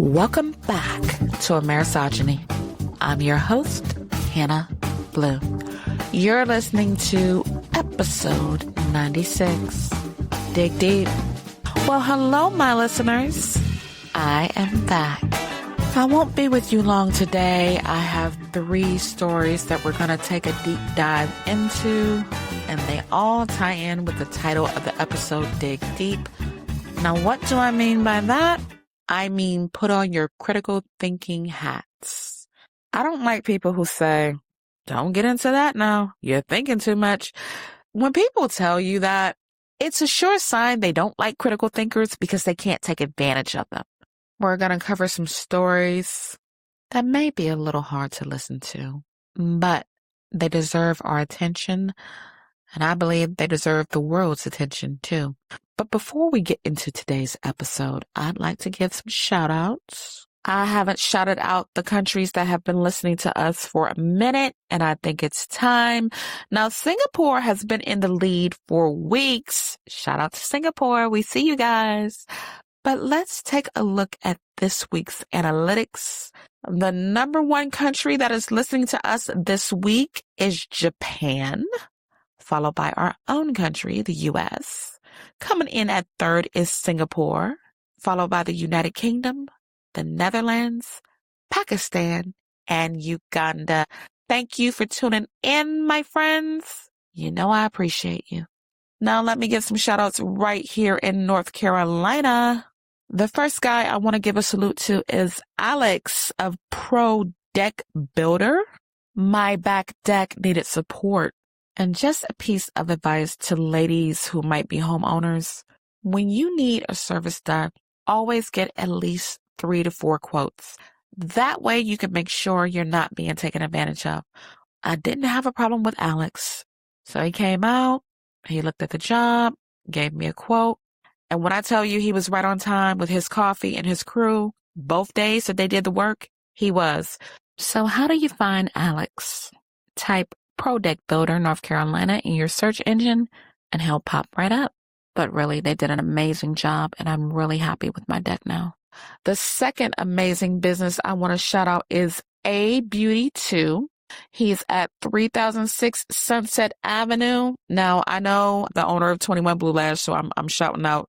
Welcome back to Amerisogyny. I'm your host, Hannah Blue. You're listening to episode 96, Dig Deep. Well, hello, my listeners. I am back. I won't be with you long today. I have 3 stories that we're going to take a deep dive into, and they all tie in with the title of the episode, Dig Deep. Now, what do I mean by that? I mean, put on your critical thinking hats. I don't like people who say, don't get into that now. You're thinking too much. When people tell you that, it's a sure sign they don't like critical thinkers because they can't take advantage of them. We're going to cover some stories that may be a little hard to listen to, but they deserve our attention, and I believe they deserve the world's attention too. But before we get into today's episode, I'd like to give some shout outs. I haven't shouted out the countries that have been listening to us for a minute, and I think it's time. Now, Singapore has been in the lead for weeks. Shout out to Singapore. We see you guys. But let's take a look at this week's analytics. The number 1 country that is listening to us this week is Japan, followed by our own country, the U.S. Coming in at 3rd is Singapore, followed by the United Kingdom, the Netherlands, Pakistan, and Uganda. Thank you for tuning in, my friends. You know I appreciate you. Now let me give some shout outs right here in North Carolina. The first guy I want to give a salute to is Alex of Pro Deck Builder. My back deck needed support. And just a piece of advice to ladies who might be homeowners. When you need a service done, always get at least 3 to 4 quotes. That way you can make sure you're not being taken advantage of. I didn't have a problem with Alex. So he came out, he looked at the job, gave me a quote. And when I tell you he was right on time with his coffee and his crew, both days that they did the work, he was. So how do you find Alex? Type Pro Deck Builder North Carolina in your search engine and he'll pop right up. But really, they did an amazing job and I'm really happy with my deck now. The second amazing business I want to shout out is A Beauty 2. He's at 3006 Sunset Avenue. Now, I know the owner of 21 Blue Lash, so I'm shouting out,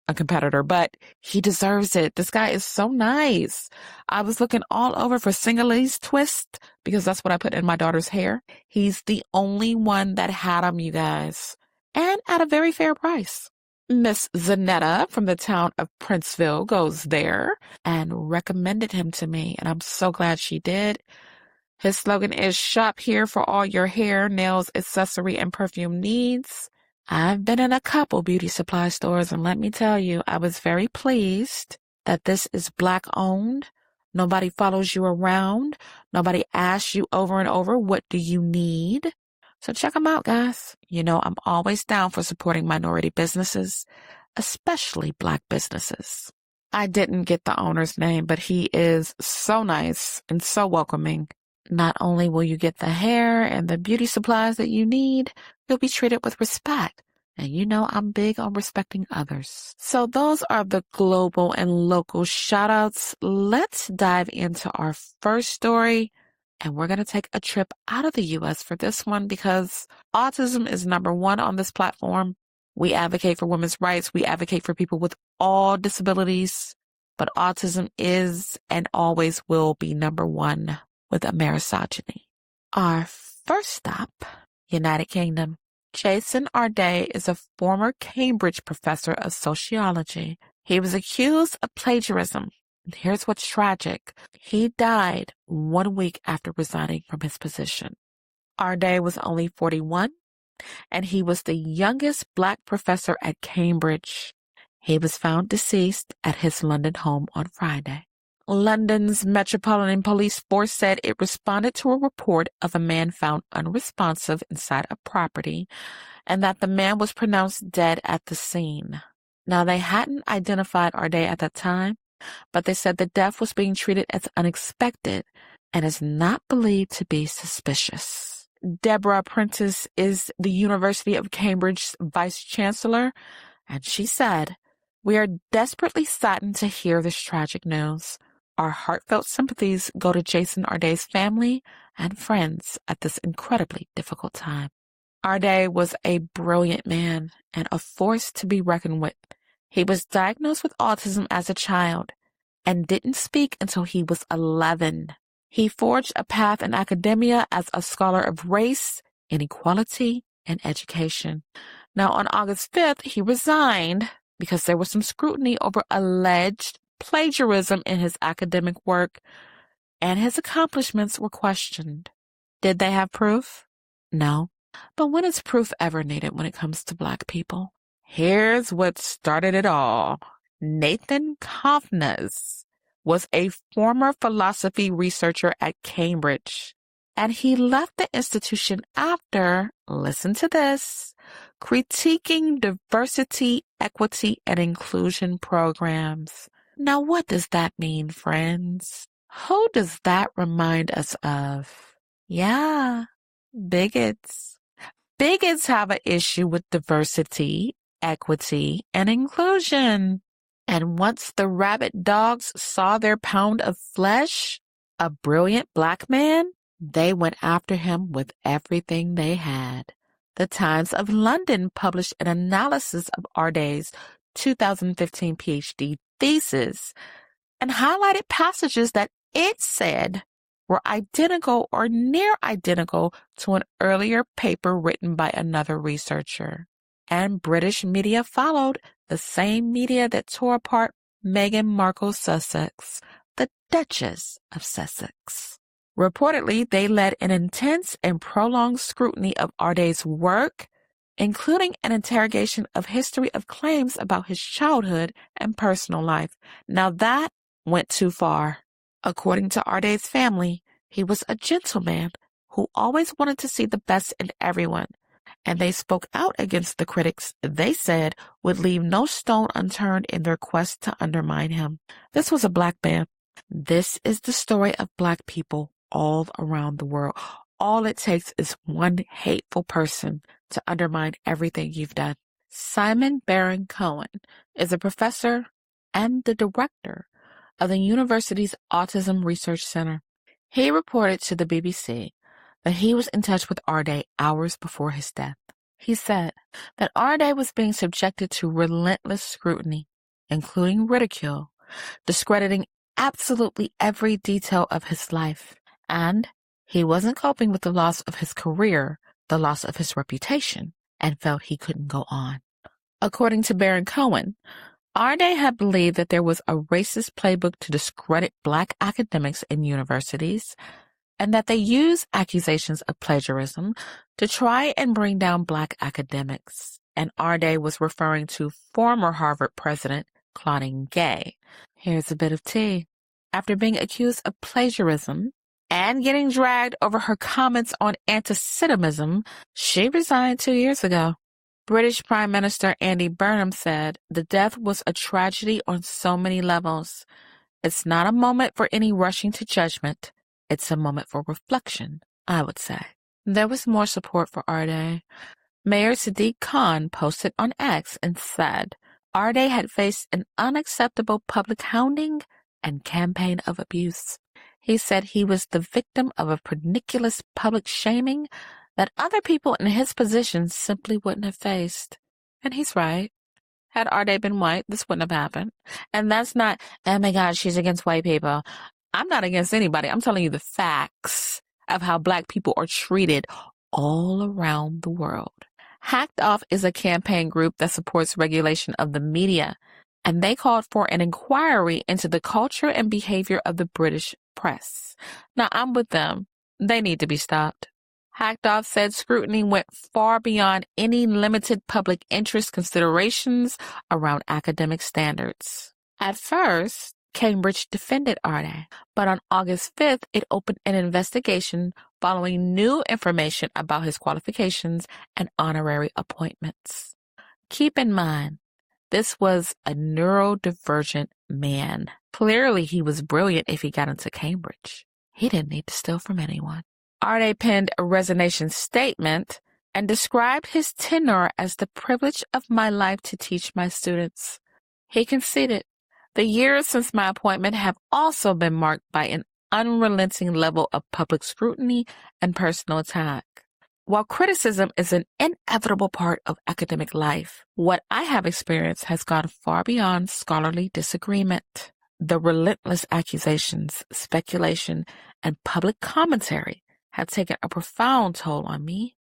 a competitor, but he deserves it. This guy is so nice. I was looking all over for Singalese twist because that's what I put in my daughter's hair. He's the only one that had them, you guys, and at a very fair price. Miss Zanetta from the town of Princeville goes there and recommended him to me, and I'm so glad she did. His slogan is shop here for all your hair, nails, accessory, and perfume needs. I've been in a couple beauty supply stores, and let me tell you, I was very pleased that this is Black owned. Nobody follows you around. Nobody asks you over and over, what do you need? So check them out, guys. I'm always down for supporting minority businesses, especially Black businesses. I didn't get the owner's name, but he is so nice and so welcoming. Not only will you get the hair and the beauty supplies that you need, you'll be treated with respect. And I'm big on respecting others. So those are the global and local shout outs. Let's dive into our first story. And we're going to take a trip out of the U.S. for this one because autism is number 1 on this platform. We advocate for women's rights. We advocate for people with all disabilities. But autism is and always will be number 1 with Amerisogyny. Our first stop, United Kingdom. Jason Arday is a former Cambridge professor of sociology. He was accused of plagiarism. Here's what's tragic. He died 1 week after resigning from his position. Arday was only 41, and he was the youngest Black professor at Cambridge. He was found deceased at his London home on Friday. London's Metropolitan Police Force said it responded to a report of a man found unresponsive inside a property and that the man was pronounced dead at the scene. Now, they hadn't identified Arday at that time, but they said the death was being treated as unexpected and is not believed to be suspicious. Deborah Prentice is the University of Cambridge's vice chancellor, and she said, We are desperately saddened to hear this tragic news. Our heartfelt sympathies go to Jason Arday's family and friends at this incredibly difficult time. Arday was a brilliant man and a force to be reckoned with. He was diagnosed with autism as a child and didn't speak until he was 11. He forged a path in academia as a scholar of race, inequality, and education. Now, on August 5th, he resigned because there was some scrutiny over alleged plagiarism in his academic work, and his accomplishments were questioned. Did they have proof? No. But when is proof ever needed when it comes to Black people? Here's what started it all. Nathan Kovnes was a former philosophy researcher at Cambridge, and he left the institution after, listen to this, critiquing diversity, equity, and inclusion programs. Now, what does that mean, friends? Who does that remind us of? Yeah, bigots. Bigots have an issue with diversity, equity, and inclusion. And once the rabid dogs saw their pound of flesh, a brilliant Black man, they went after him with everything they had. The Times of London published an analysis of Arday's 2015 PhD thesis and highlighted passages that it said were identical or near identical to an earlier paper written by another researcher. And British media followed, the same media that tore apart Meghan Markle's Sussex, the Duchess of Sussex. Reportedly, they led an intense and prolonged scrutiny of Arday's work, including an interrogation of history of claims about his childhood and personal life. Now that went too far. According to Arday's family, he was a gentleman who always wanted to see the best in everyone, and they spoke out against the critics they said would leave no stone unturned in their quest to undermine him. This was a Black man. This is the story of Black people all around the world. All it takes is one hateful person to undermine everything you've done. Simon Baron-Cohen is a professor and the director of the university's Autism Research Center. He reported to the BBC that he was in touch with Arday hours before his death. He said that Arday was being subjected to relentless scrutiny, including ridicule, discrediting absolutely every detail of his life, and he wasn't coping with the loss of his career, the loss of his reputation, and felt he couldn't go on. According to Baron-Cohen, Arday had believed that there was a racist playbook to discredit Black academics in universities, and that they used accusations of plagiarism to try and bring down Black academics. And Arday was referring to former Harvard president Claudine Gay. Here's a bit of tea. After being accused of plagiarism and getting dragged over her comments on anti-Semitism, she resigned 2 years ago. British Prime Minister Andy Burnham said, "The death was a tragedy on so many levels. It's not a moment for any rushing to judgment. It's a moment for reflection, I would say." There was more support for Arday. Mayor Sadiq Khan posted on X and said Arday had faced an unacceptable public hounding and campaign of abuse. He said he was the victim of a pernicious public shaming that other people in his position simply wouldn't have faced. And he's right. Had Arday been white, this wouldn't have happened. And that's not, oh my God, she's against white people. I'm not against anybody. I'm telling you the facts of how Black people are treated all around the world. Hacked Off is a campaign group that supports regulation of the media, and they called for an inquiry into the culture and behavior of the British press. Now, I'm with them. They need to be stopped. Hacked Off said scrutiny went far beyond any limited public interest considerations around academic standards. At first, Cambridge defended Arday, but on August 5th, it opened an investigation following new information about his qualifications and honorary appointments. Keep in mind, this was a neurodivergent man. Clearly, he was brilliant if he got into Cambridge. He didn't need to steal from anyone. Arday penned a resignation statement and described his tenure as the privilege of my life to teach my students. He conceded, "The years since my appointment have also been marked by an unrelenting level of public scrutiny and personal attack. While criticism is an inevitable part of academic life, what I have experienced has gone far beyond scholarly disagreement. The relentless accusations, speculation, and public commentary have taken a profound toll on me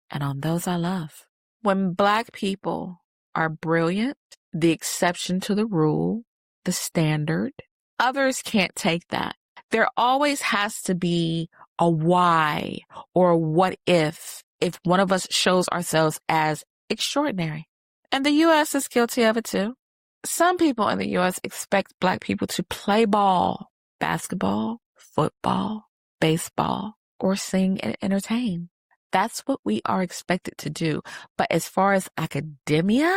and on those I love. When Black people are brilliant, the exception to the rule, the standard, others can't take that. There always has to be a why or a what if one of us shows ourselves as extraordinary. And the U.S. is guilty of it too. Some people in the U.S. expect Black people to play ball, basketball, football, baseball, or sing and entertain. That's what we are expected to do. But as far as academia,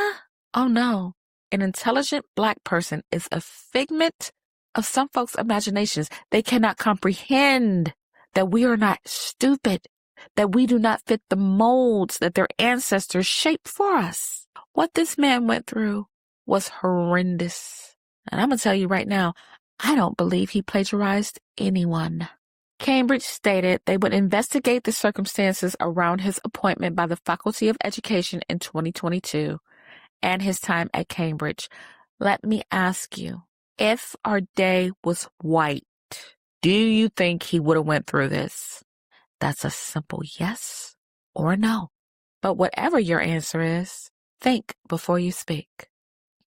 oh no. An intelligent Black person is a figment of some folks' imaginations. They cannot comprehend that we are not stupid, that we do not fit the molds that their ancestors shaped for us. What this man went through was horrendous. And I'm going to tell you right now, I don't believe he plagiarized anyone. Cambridge stated they would investigate the circumstances around his appointment by the Faculty of Education in 2022 and his time at Cambridge. Let me ask you, if Arday was white, do you think he would have went through this? That's a simple yes or no. But whatever your answer is, think before you speak.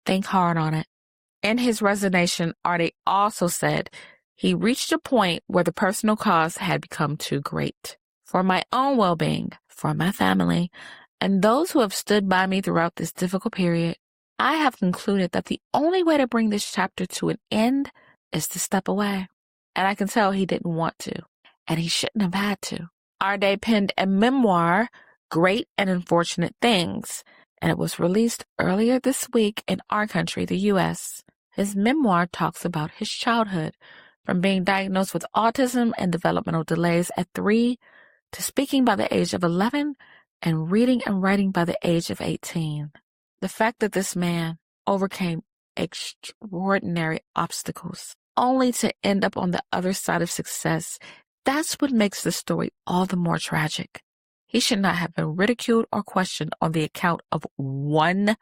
Think hard on it. In his resignation, Arday also said he reached a point where the personal cost had become too great. For my own well-being, for my family, and those who have stood by me throughout this difficult period, I have concluded that the only way to bring this chapter to an end is to step away. And I can tell he didn't want to, and he shouldn't have had to. Arday penned a memoir, Great and Unfortunate Things, and it was released earlier this week in our country, the U.S. His memoir talks about his childhood, from being diagnosed with autism and developmental delays at 3 to speaking by the age of 11 and reading and writing by the age of 18. The fact that this man overcame extraordinary obstacles only to end up on the other side of success, that's what makes the story all the more tragic. He should not have been ridiculed or questioned on the account of one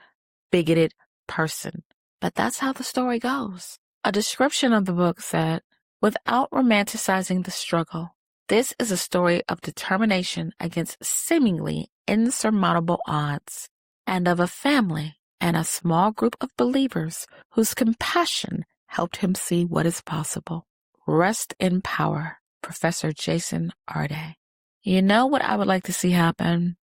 bigoted person. But that's how the story goes. A description of the book said, without romanticizing the struggle, this is a story of determination against seemingly insurmountable odds, and of a family and a small group of believers whose compassion helped him see what is possible. Rest in power, Professor Jason Arday. You know what I would like to see happen?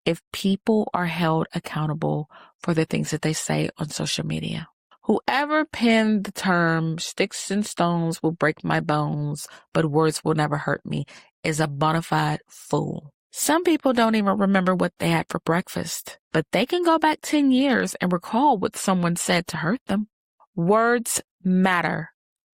If people are held accountable for the things that they say on social media. Whoever penned the term, sticks and stones will break my bones, but words will never hurt me, is a bona fide fool. Some people don't even remember what they had for breakfast, but they can go back 10 years and recall what someone said to hurt them. Words matter.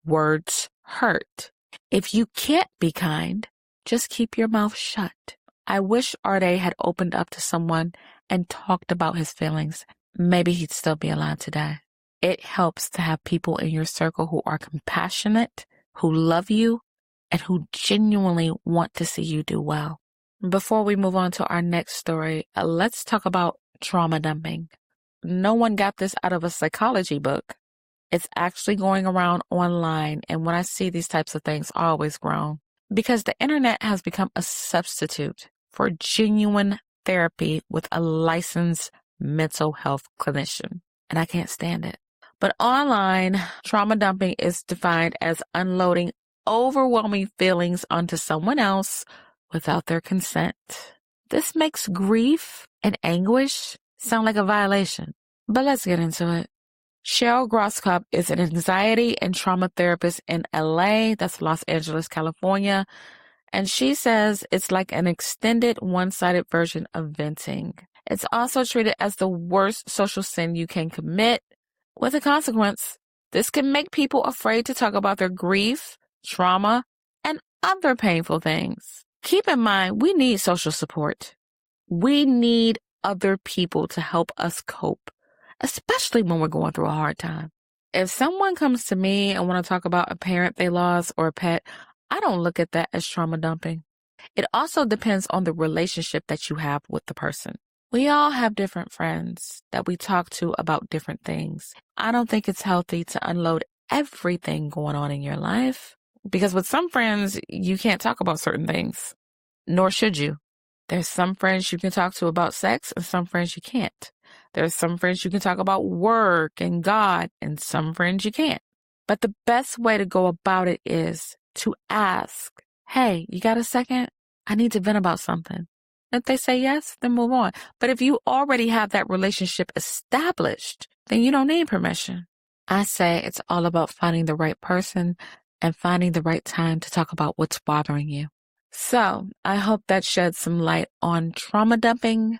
Words hurt. If you can't be kind, just keep your mouth shut. I wish Arday had opened up to someone and talked about his feelings. Maybe he'd still be alive today. It helps to have people in your circle who are compassionate, who love you, and who genuinely want to see you do well. Before we move on to our next story, let's talk about trauma dumping. No one got this out of a psychology book. It's actually going around online, and when I see these types of things, I always groan. Because the internet has become a substitute for genuine therapy with a licensed mental health clinician, and I can't stand it. But online, trauma dumping is defined as unloading overwhelming feelings onto someone else without their consent. This makes grief and anguish sound like a violation. But let's get into it. Cheryl Grosskopf is an anxiety and trauma therapist in LA, that's Los Angeles, California, and she says it's like an extended one-sided version of venting. It's also treated as the worst social sin you can commit. With a consequence, this can make people afraid to talk about their grief, trauma, and other painful things. Keep in mind, we need social support. We need other people to help us cope. especially when we're going through a hard time. If someone comes to me and want to talk about a parent they lost or a pet, I don't look at that as trauma dumping. It also depends on the relationship that you have with the person. We all have different friends that we talk to about different things. I don't think it's healthy to unload everything going on in your life, because with some friends, you can't talk about certain things, nor should you. There's some friends you can talk to about sex and some friends you can't. There's some friends you can talk about work and God and some friends you can't. But the best way to go about it is to ask, hey, you got a second? I need to vent about something. If they say yes, then move on. But if you already have that relationship established, then you don't need permission. I say it's all about finding the right person and finding the right time to talk about what's bothering you. So I hope that sheds some light on trauma dumping.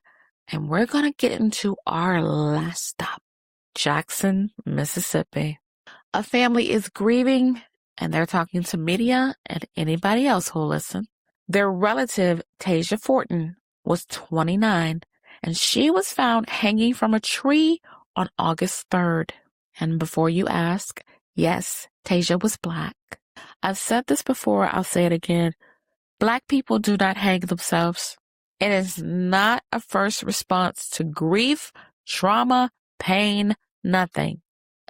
And we're going to get into our last stop, Jackson, Mississippi. A family is grieving and they're talking to media and anybody else who'll listen. Their relative, Tasia Fortune, was 29 and she was found hanging from a tree on August 3rd. And before you ask, yes, Tasia was Black. I've said this before, I'll say it again. Black people do not hang themselves. It is not a first response to grief, trauma, pain, nothing.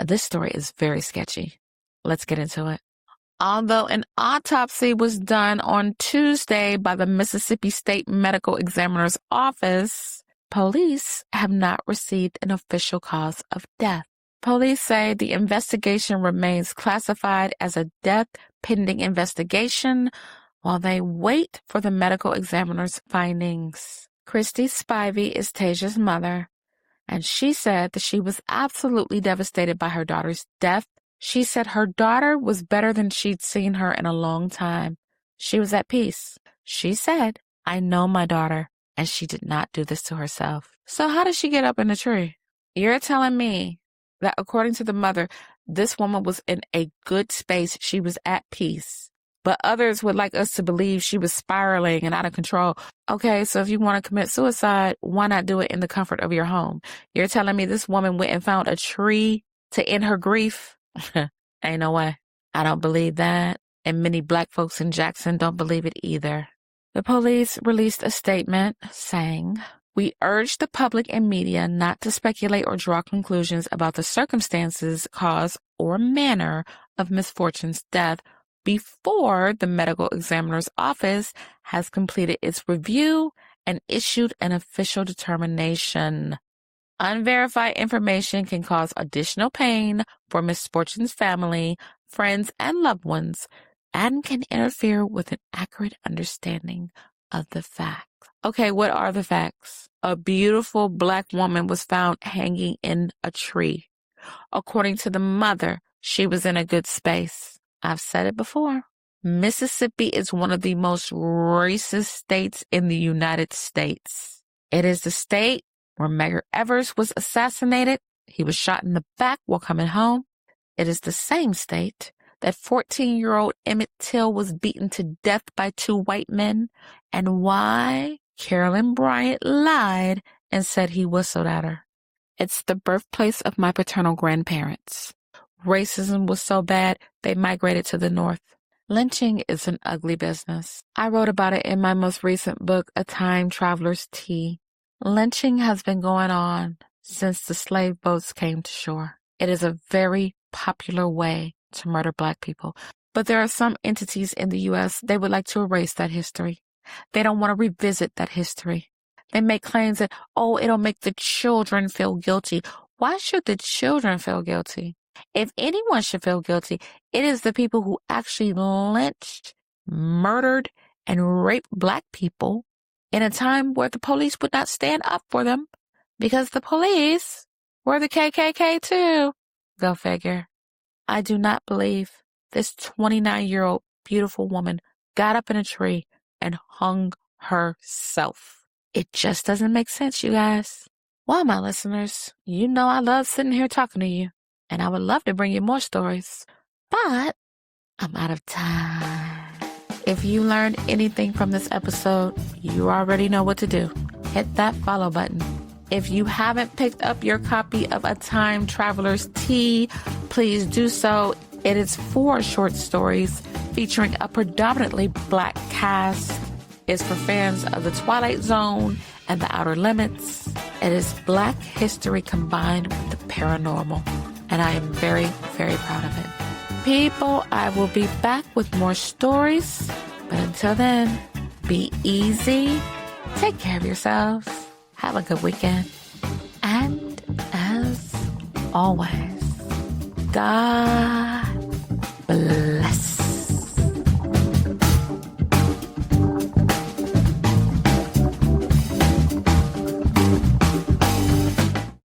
This story is very sketchy. Let's get into it. Although an autopsy was done on Tuesday by the Mississippi State Medical Examiner's Office, police have not received an official cause of death. Police say the investigation remains classified as a death pending investigation while they wait for the medical examiner's findings. Christy Spivey is Tasia's mother, and she said that she was absolutely devastated by her daughter's death. She said her daughter was better than she'd seen her in a long time. She was at peace. She said, I know my daughter, and she did not do this to herself. So how did she get up in the tree? You're telling me that according to the mother, this woman was in a good space. She was at peace. But others would like us to believe she was spiraling and out of control. Okay, so if you want to commit suicide, why not do it in the comfort of your home? You're telling me this woman went and found a tree to end her grief? Ain't no way. I don't believe that. And many Black folks in Jackson don't believe it either. The police released a statement saying, we urge the public and media not to speculate or draw conclusions about the circumstances, cause, or manner of Miss Fortune's death before the medical examiner's office has completed its review and issued an official determination. Unverified information can cause additional pain for Miss Fortune's family, friends, and loved ones, and can interfere with an accurate understanding of the facts. Okay, what are the facts? A beautiful Black woman was found hanging in a tree. According to the mother, she was in a good space. I've said it before. Mississippi is one of the most racist states in the United States. It is the state where Medgar Evers was assassinated. He was shot in the back while coming home. It is the same state that 14-year-old Emmett Till was beaten to death by two white men, and why Carolyn Bryant lied and said he whistled at her. It's the birthplace of my paternal grandparents. Racism was so bad, they migrated to the north. Lynching is an ugly business. I wrote about it in my most recent book, A Time Traveler's Tea. Lynching has been going on since the slave boats came to shore. It is a very popular way to murder Black people. But there are some entities in the U.S., they would like to erase that history. They don't want to revisit that history. They make claims that, it'll make the children feel guilty. Why should the children feel guilty? If anyone should feel guilty, it is the people who actually lynched, murdered, and raped Black people in a time where the police would not stand up for them because the police were the KKK too. Go figure. I do not believe this 29-year-old beautiful woman got up in a tree and hung herself. It just doesn't make sense, you guys. Well, my listeners, you know I love sitting here talking to you, and I would love to bring you more stories, but I'm out of time. If you learned anything from this episode, you already know what to do. Hit that follow button. If you haven't picked up your copy of A Time Traveler's Tea, please do so. It is 4 short stories featuring a predominantly Black cast. It's for fans of The Twilight Zone and The Outer Limits. It is Black history combined with the paranormal, and I am very, very proud of it. People, I will be back with more stories, but until then, be easy, take care of yourselves, have a good weekend, and as always, God